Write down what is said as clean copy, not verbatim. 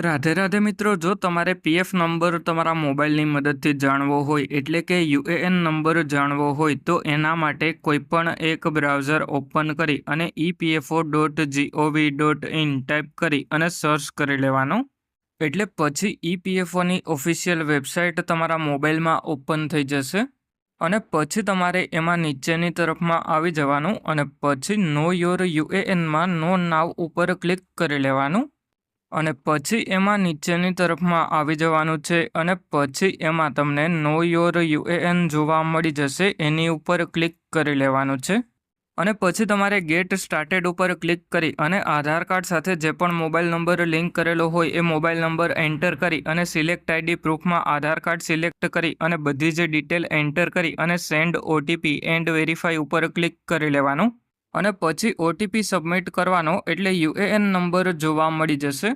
રાધે રાધે મિત્રો, જો તમારે પીએફ નંબર તમારા મોબાઈલની મદદથી જાણવો હોય એટલે કે યુએએન નંબર જાણવો હોય તો એના માટે કોઈપણ એક બ્રાઉઝર ઓપન કરી અને epfo.gov.in ટાઈપ કરી અને સર્ચ કરી લેવાનું. એટલે પછી ઈપીએફઓની ઓફિશિયલ વેબસાઇટ તમારા મોબાઈલમાં ઓપન થઈ જશે અને પછી તમારે એમાં નીચેની તરફમાં આવી જવાનું અને પછી નો યોર યુએએનમાં નો નાવ ઉપર ક્લિક કરી લેવાનું. અને પછી એમાં નીચેની તરફમાં આવી જવાનું છે અને પછી એમાં તમને નો યોર યુએએન જોવા મળી જશે. એની ઉપર ક્લિક કરી લેવાનું છે અને પછી તમારે ગેટ સ્ટાર્ટેડ ઉપર ક્લિક કરી અને આધાર કાર્ડ સાથે જે પણ મોબાઈલ નંબર લિંક કરેલો હોય એ મોબાઈલ નંબર એન્ટર કરી અને સિલેક્ટ આઈડી પ્રૂફમાં આધાર કાર્ડ સિલેક્ટ કરી અને બધી જ ડિટેલ એન્ટર કરી અને સેન્ડ ઓટીપી એન્ડ વેરીફાઈ ઉપર ક્લિક કરી લેવાનું અને પછી ઓટીપી સબમિટ કરવાનો એટલે યુએએન નંબર જોવા મળી જશે.